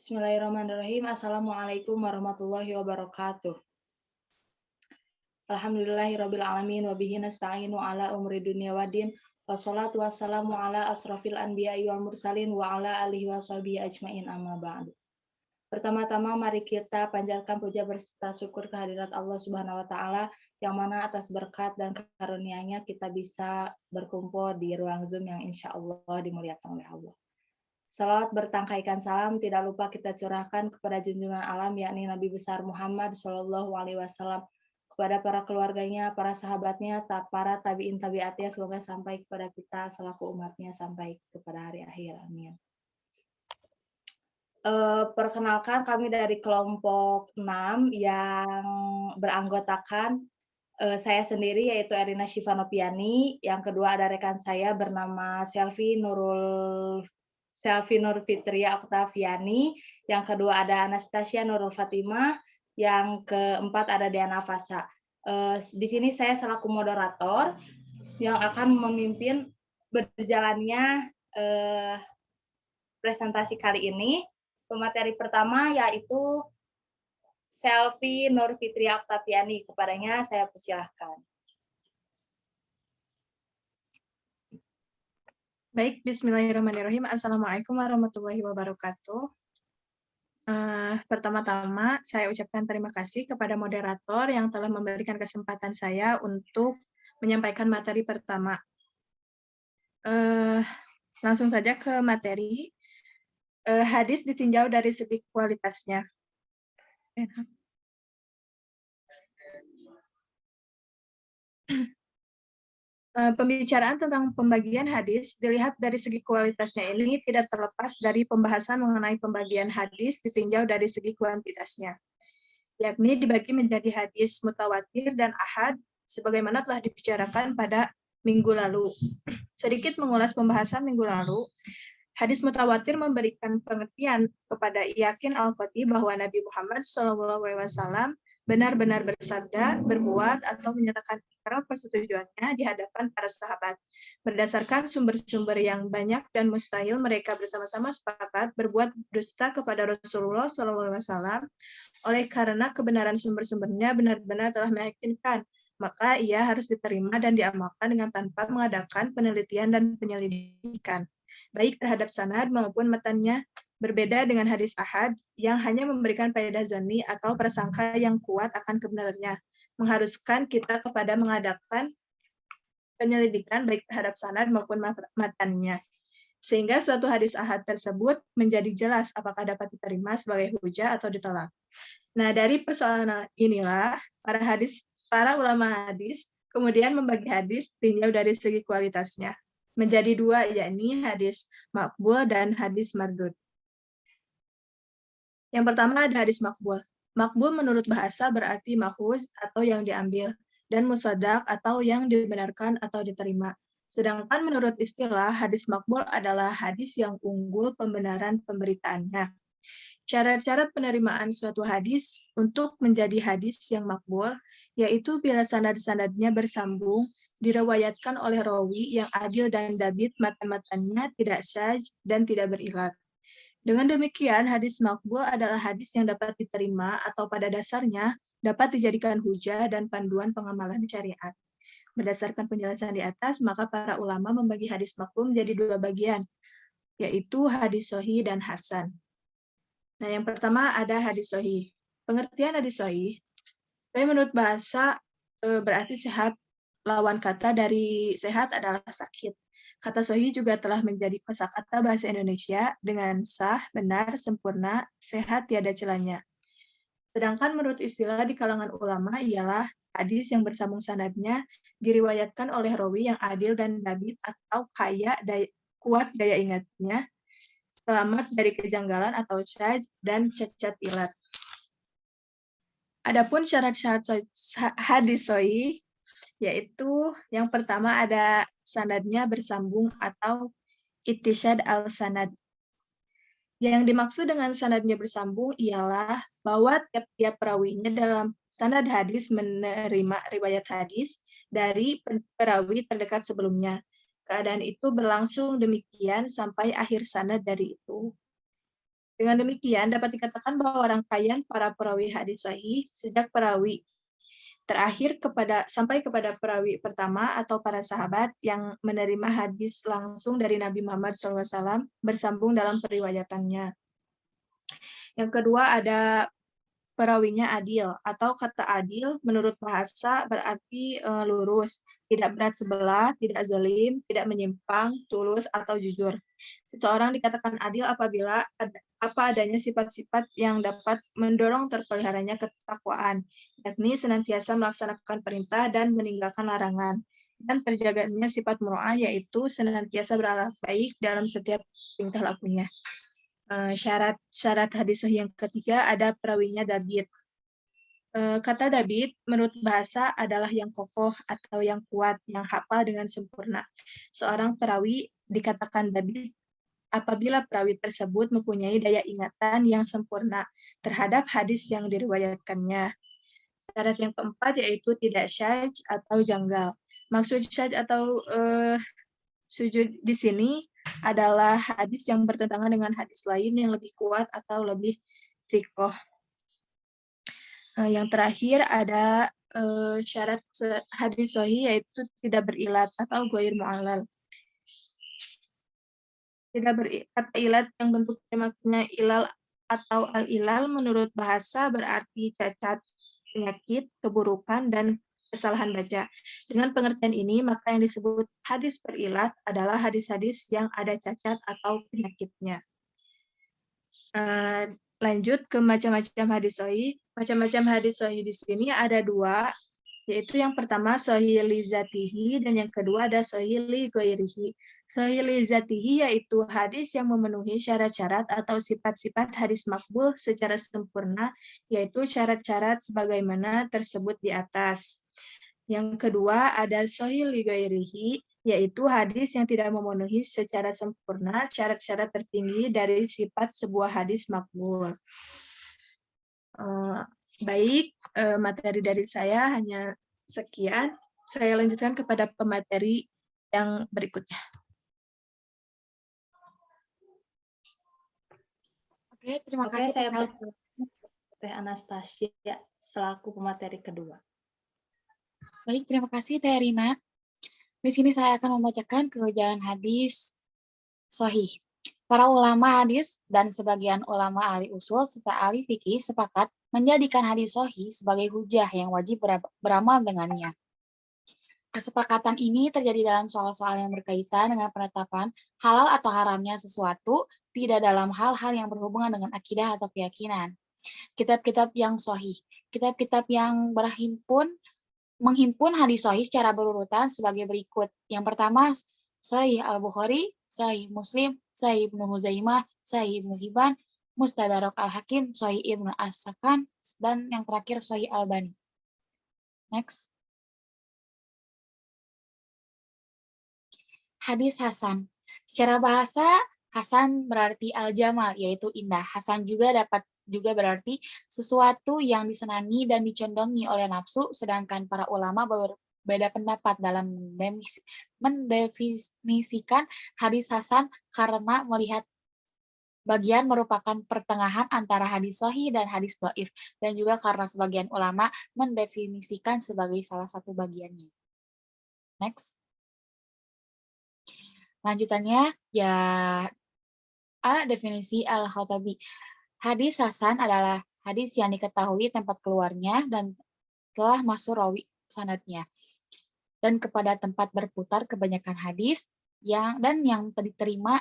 Bismillahirrahmanirrahim. Assalamualaikum warahmatullahi wabarakatuh. Alhamdulillahirabbil alamin wa bihi nasta'inu ala umri dunya waddin. Wassalatu wassalamu ala asrofil anbiya'i wal mursalin wa ala alihi washabihi ajmain amma ba'du. Pertama-tama mari kita panjatkan puja berserta syukur kehadirat Allah Subhanahu wa taala yang mana atas berkat dan karunia-Nya kita bisa berkumpul di ruang Zoom yang insyaallah dimuliakan oleh Allah. Salawat bertangkaikan salam tidak lupa kita curahkan kepada junjungan alam yakni Nabi besar Muhammad Shallallahu Alaihi Wasallam, kepada para keluarganya, para sahabatnya, para tabiin tabiatnya, semoga sampai kepada kita selaku umatnya sampai kepada hari akhir. Amin. Perkenalkan kami dari kelompok 6 yang beranggotakan saya sendiri yaitu Erina Shivanopiani, yang kedua ada rekan saya bernama Selvi Nur Fitria Oktaviani, yang kedua ada Anastasia Nurul Fatimah, yang keempat ada Diana Fasa. Di sini saya selaku moderator yang akan memimpin berjalannya presentasi kali ini. Pemateri pertama yaitu Selvi Nur Fitria Oktaviani. Kepadanya saya persilahkan. Baik, bismillahirrahmanirrahim. Assalamualaikum warahmatullahi wabarakatuh. Pertama-tama, saya ucapkan terima kasih kepada moderator yang telah memberikan kesempatan saya untuk menyampaikan materi pertama. Langsung saja ke materi. Hadis ditinjau dari segi kualitasnya. Pembicaraan tentang pembagian hadis dilihat dari segi kualitasnya ini tidak terlepas dari pembahasan mengenai pembagian hadis ditinjau dari segi kuantitasnya, yakni dibagi menjadi hadis mutawatir dan ahad sebagaimana telah dibicarakan pada minggu lalu. Sedikit mengulas pembahasan minggu lalu, hadis mutawatir memberikan pengertian kepada yakin al-qati bahwa Nabi Muhammad SAW benar-benar bersabda, berbuat, atau menyatakan ikrar persetujuannya di hadapan para sahabat. Berdasarkan sumber-sumber yang banyak dan mustahil, mereka bersama-sama sepakat berbuat dusta kepada Rasulullah SAW. Oleh karena kebenaran sumber-sumbernya benar-benar telah meyakinkan, maka ia harus diterima dan diamalkan dengan tanpa mengadakan penelitian dan penyelidikan, baik terhadap sanad maupun matanya. Berbeda dengan hadis ahad yang hanya memberikan faedah zanni atau prasangka yang kuat akan kebenarannya, mengharuskan kita kepada mengadakan penyelidikan baik terhadap sanad maupun matanya, sehingga suatu hadis ahad tersebut menjadi jelas apakah dapat diterima sebagai hujah atau ditolak. Nah, dari persoalan inilah para ulama hadis kemudian membagi hadis tinjau dari segi kualitasnya menjadi dua, yakni hadis maqbul dan hadis mardud. Yang pertama ada hadis makbul. Makbul menurut bahasa berarti mahfuz atau yang diambil, dan musaddaq atau yang dibenarkan atau diterima. Sedangkan menurut istilah, hadis makbul adalah hadis yang unggul pembenaran pemberitaannya. Syarat-syarat penerimaan suatu hadis untuk menjadi hadis yang makbul, yaitu bila sanad-sanadnya bersambung, diriwayatkan oleh rawi yang adil dan dabit, matan-matannya tidak syadz dan tidak berilat. Dengan demikian, hadis maqbul adalah hadis yang dapat diterima atau pada dasarnya dapat dijadikan hujah dan panduan pengamalan syariat. Berdasarkan penjelasan di atas, maka para ulama membagi hadis maqbul menjadi dua bagian, yaitu hadis sahih dan hasan. Nah, yang pertama ada hadis sahih. Pengertian hadis sahih, menurut bahasa berarti sehat, lawan kata dari sehat adalah sakit. Kata sahih juga telah menjadi kosakata bahasa Indonesia dengan sah, benar, sempurna, sehat, tiada celanya. Sedangkan menurut istilah di kalangan ulama ialah hadis yang bersambung sanadnya diriwayatkan oleh rawi yang adil dan dabit atau kuat daya ingatnya, selamat dari kejanggalan atau syadz dan cacat ilat. Adapun syarat-syarat hadis sahih, yaitu yang pertama ada sanadnya bersambung atau ittisyad al-sanad. Yang dimaksud dengan sanadnya bersambung ialah bahwa tiap-tiap perawinya dalam sanad hadis menerima riwayat hadis dari perawi terdekat sebelumnya. Keadaan itu berlangsung demikian sampai akhir sanad dari itu. Dengan demikian, dapat dikatakan bahwa rangkaian para perawi hadis sahih sejak perawi terakhir sampai kepada perawi pertama atau para sahabat yang menerima hadis langsung dari Nabi Muhammad SAW bersambung dalam periwayatannya. Yang kedua ada perawinya adil, atau kata adil menurut bahasa berarti lurus, tidak berat sebelah, tidak zalim, tidak menyimpang, tulus, atau jujur. Seseorang dikatakan adil apabila apa adanya sifat-sifat yang dapat mendorong terpeliharanya ketakwaan, yakni senantiasa melaksanakan perintah dan meninggalkan larangan, dan terjaganya sifat muru'ah, yaitu senantiasa berakhlak baik dalam setiap tingkah lakunya. Syarat hadis sahih yang ketiga ada perawinya dabit. Kata dabit menurut bahasa adalah yang kokoh atau yang kuat, yang hafal dengan sempurna. Seorang perawi dikatakan dabit apabila perawi tersebut mempunyai daya ingatan yang sempurna terhadap hadis yang diriwayatkannya. Syarat yang keempat yaitu tidak syadz atau janggal. Maksud syadz atau sujud di sini adalah hadis yang bertentangan dengan hadis lain yang lebih kuat atau lebih thiqoh. Yang terakhir ada syarat hadis sahih yaitu tidak berilat atau ghair mu'allal. Tidak kata ilat yang bentuknya maknanya ilal atau al-ilal menurut bahasa berarti cacat, penyakit, keburukan, dan kesalahan baca. Dengan pengertian ini, maka yang disebut hadis berilat adalah hadis-hadis yang ada cacat atau penyakitnya. Lanjut ke macam-macam hadis sahih. Macam-macam hadis sahih di sini ada dua, yaitu yang pertama sahih li zatihi dan yang kedua ada sahih li ghairihi. Sahih li zatihi yaitu hadis yang memenuhi syarat-syarat atau sifat-sifat hadis makbul secara sempurna, yaitu syarat-syarat sebagaimana tersebut di atas. Yang kedua ada sahih li ghairihi, yaitu hadis yang tidak memenuhi secara sempurna syarat-syarat tertinggi dari sifat sebuah hadis makbul. Baik, materi dari saya hanya sekian. Saya lanjutkan kepada pemateri yang berikutnya. Oke, terima kasih. Saya Teh Anastasia selaku pemateri kedua. Baik, terima kasih Teh Rina. Di sini saya akan membacakan kehujahan hadis sahih. Para ulama hadis dan sebagian ulama ahli usul serta ahli fikih sepakat menjadikan hadis sahih sebagai hujah yang wajib beramal dengannya. Kesepakatan ini terjadi dalam soal-soal yang berkaitan dengan penetapan halal atau haramnya sesuatu, tidak dalam hal-hal yang berhubungan dengan akidah atau keyakinan. Kitab-kitab yang sahih, kitab-kitab yang menghimpun hadis sahih secara berurutan sebagai berikut. Yang pertama, Sahih Al-Bukhari, Sahih Muslim, Sahih Ibnu Huzaimah, Sahih Ibnu Hibban, Mustadrak Al-Hakim, Sahih Ibnu As-Sakan, dan yang terakhir Sahih Al-Albani. Next. Hadis Hasan. Secara bahasa, Hasan berarti al-jamal, yaitu indah. Hasan juga berarti sesuatu yang disenangi dan dicondongi oleh nafsu, sedangkan para ulama berbeda pendapat dalam mendefinisikan hadis Hasan karena melihat bagian merupakan pertengahan antara hadis sahih dan hadis dhaif, dan juga karena sebagian ulama mendefinisikan sebagai salah satu bagiannya. Next. Lanjutannya, ya definisi Al-Khattabi. Hadis Hasan adalah hadis yang diketahui tempat keluarnya dan telah masuk rawi sanadnya, dan kepada tempat berputar kebanyakan hadis yang diterima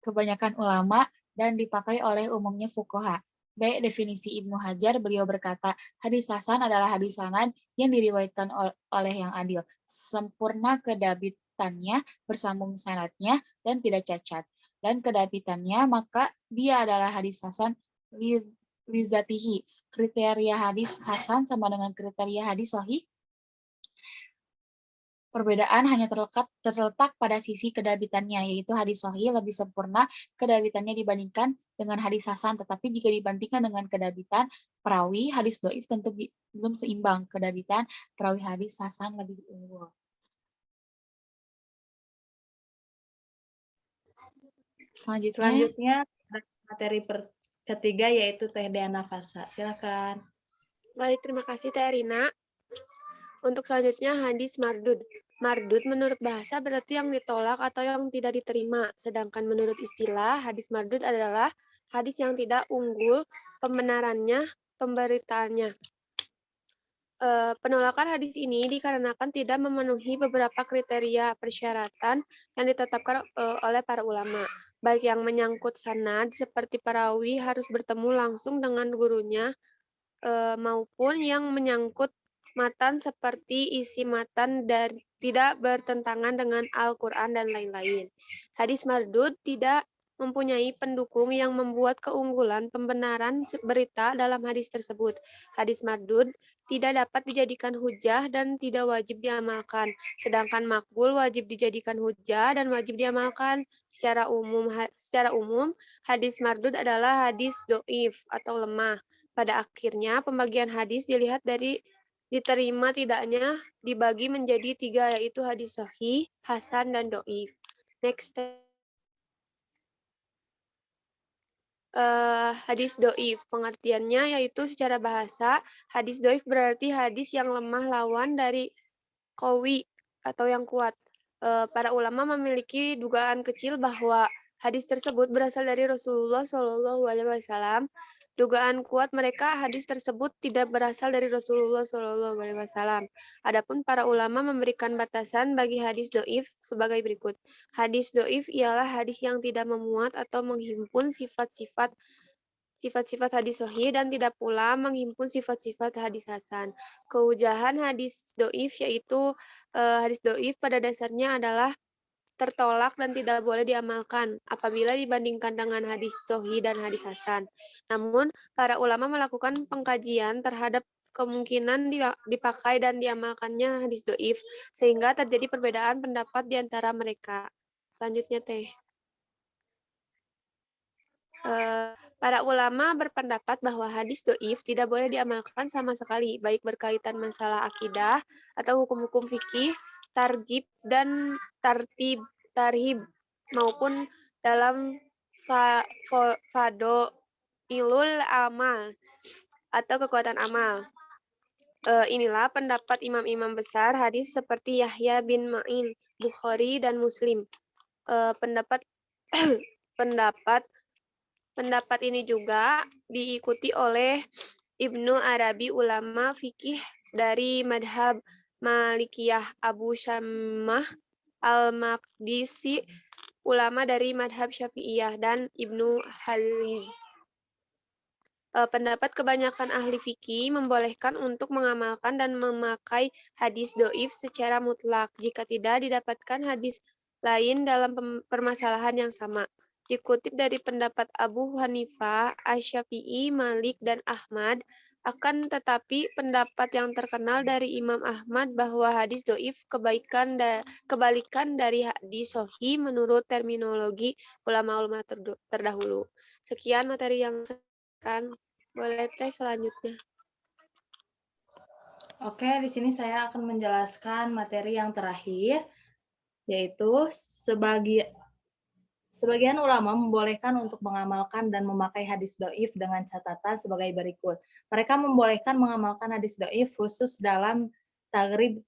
kebanyakan ulama dan dipakai oleh umumnya fuqaha. Baik definisi Ibnu Hajar, beliau berkata, hadis Hasan adalah hadis sanad yang diriwayatkan oleh yang adil, sempurna kedabitannya, bersambung sanadnya, dan tidak cacat. Dan kedabitannya, maka dia adalah hadis Hasan lizatihi. Kriteria hadis Hasan sama dengan kriteria hadis sahih. Perbedaan hanya terletak pada sisi kedabitannya, yaitu hadis sahih lebih sempurna kedabitannya dibandingkan dengan hadis hasan, tetapi jika dibandingkan dengan kedabitan perawi, hadis dhaif tentu belum seimbang. Kedabitan perawi hadis hasan lebih unggul. Selanjutnya materi ketiga yaitu Teh Deana Fasa. Silakan. Baik, terima kasih Teh Rina. Untuk selanjutnya hadis mardud. Mardud menurut bahasa berarti yang ditolak atau yang tidak diterima. Sedangkan menurut istilah, hadis mardud adalah hadis yang tidak unggul pembenarannya, pemberitaannya. Penolakan hadis ini dikarenakan tidak memenuhi beberapa kriteria persyaratan yang ditetapkan oleh para ulama, baik yang menyangkut sanad seperti perawi harus bertemu langsung dengan gurunya, maupun yang menyangkut matan seperti isi matan dan tidak bertentangan dengan Al-Quran dan lain-lain. Hadis mardud tidak mempunyai pendukung yang membuat keunggulan pembenaran berita dalam hadis tersebut. Hadis mardud tidak dapat dijadikan hujah dan tidak wajib diamalkan. Sedangkan makbul wajib dijadikan hujah dan wajib diamalkan. Secara umum, hadis mardud adalah hadis doif atau lemah. Pada akhirnya, pembagian hadis dilihat dari diterima tidaknya dibagi menjadi 3, yaitu hadis sahih, hasan, dan doif. Next. Hadis doif, pengertiannya yaitu secara bahasa, hadis doif berarti hadis yang lemah lawan dari qawi atau yang kuat. Para ulama memiliki dugaan kecil bahwa hadis tersebut berasal dari Rasulullah Shallallahu Alaihi Wasallam. Dugaan kuat mereka hadis tersebut tidak berasal dari Rasulullah Shallallahu Alaihi Wasallam. Adapun para ulama memberikan batasan bagi hadis doif sebagai berikut. Hadis doif ialah hadis yang tidak memuat atau menghimpun sifat-sifat hadis sahih dan tidak pula menghimpun sifat-sifat hadis hasan. Keujahan hadis doif yaitu hadis doif pada dasarnya adalah tertolak dan tidak boleh diamalkan apabila dibandingkan dengan hadis sahih dan hadis hasan. Namun, para ulama melakukan pengkajian terhadap kemungkinan dipakai dan diamalkannya hadis doif, sehingga terjadi perbedaan pendapat di antara mereka. Selanjutnya, Teh. Para ulama berpendapat bahwa hadis doif tidak boleh diamalkan sama sekali, baik berkaitan masalah akidah atau hukum-hukum fikih, targhib dan tarhib, maupun dalam ilul amal atau kekuatan amal. Inilah pendapat imam-imam besar hadis seperti Yahya bin Ma'in, Bukhari, dan Muslim. Pendapat ini juga diikuti oleh Ibnu Arabi, ulama fikih dari madhab Malikiyah, Abu Syammah Al-Maqdisi, ulama dari madhab Syafi'iyah, dan Ibnu Haliz. Pendapat kebanyakan ahli fikih membolehkan untuk mengamalkan dan memakai hadis doif secara mutlak jika tidak didapatkan hadis lain dalam permasalahan yang sama. Dikutip dari pendapat Abu Hanifah, Asy-Syafi'i, Malik, dan Ahmad, akan tetapi pendapat yang terkenal dari Imam Ahmad bahwa hadis doif kebalikan dari hadis sahih menurut terminologi ulama-ulama terdahulu. Sekian materi yang kan. Boleh Teh selanjutnya. Oke, di sini saya akan menjelaskan materi yang terakhir, yaitu sebagian ulama membolehkan untuk mengamalkan dan memakai hadis doif dengan catatan sebagai berikut. Mereka membolehkan mengamalkan hadis doif khusus dalam tagrib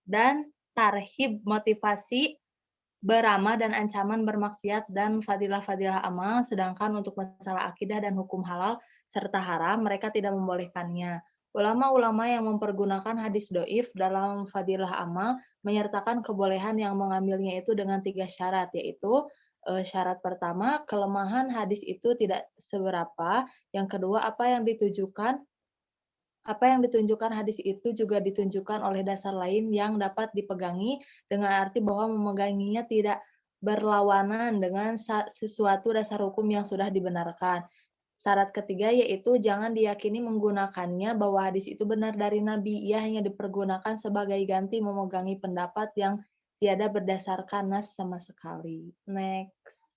dan tarhib, motivasi, beramal dan ancaman bermaksiat dan fadilah-fadilah amal, sedangkan untuk masalah akidah dan hukum halal serta haram, mereka tidak membolehkannya. Ulama-ulama yang mempergunakan hadis doif dalam fadilah amal menyertakan kebolehan yang mengambilnya itu dengan 3 syarat, yaitu syarat pertama, kelemahan hadis itu tidak seberapa. Yang kedua, apa yang ditunjukkan hadis itu juga ditunjukkan oleh dasar lain yang dapat dipegangi, dengan arti bahwa memeganginya tidak berlawanan dengan sesuatu dasar hukum yang sudah dibenarkan. Syarat ketiga yaitu jangan diyakini menggunakannya bahwa hadis itu benar dari Nabi. Ia hanya dipergunakan sebagai ganti memegangi pendapat yang tiada berdasarkan nas sama sekali. Next.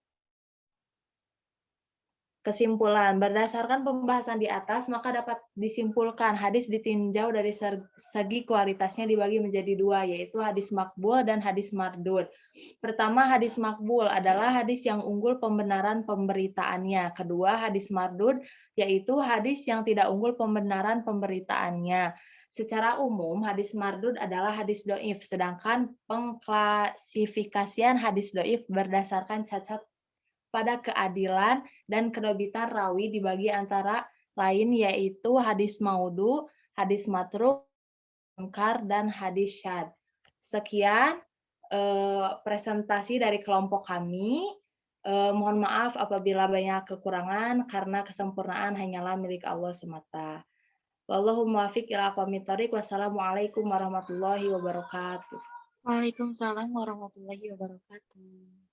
Kesimpulan, berdasarkan pembahasan di atas, maka dapat disimpulkan hadis ditinjau dari segi kualitasnya dibagi menjadi dua, yaitu hadis makbul dan hadis mardud. Pertama, hadis makbul adalah hadis yang unggul pembenaran pemberitaannya. Kedua, hadis mardud, yaitu hadis yang tidak unggul pembenaran pemberitaannya. Secara umum, hadis mardud adalah hadis do'if, sedangkan pengklasifikasian hadis do'if berdasarkan cacat pada keadilan dan kedobitan rawi dibagi antara lain yaitu hadis maudhu, hadis matruk, munkar, dan hadis syadz. Sekian presentasi dari kelompok kami. Mohon maaf apabila banyak kekurangan karena kesempurnaan hanyalah milik Allah semata. Wallahu muwaffiq ila aqwamit thoriq. Wassalamualaikum warahmatullahi wabarakatuh. Waalaikumsalam warahmatullahi wabarakatuh.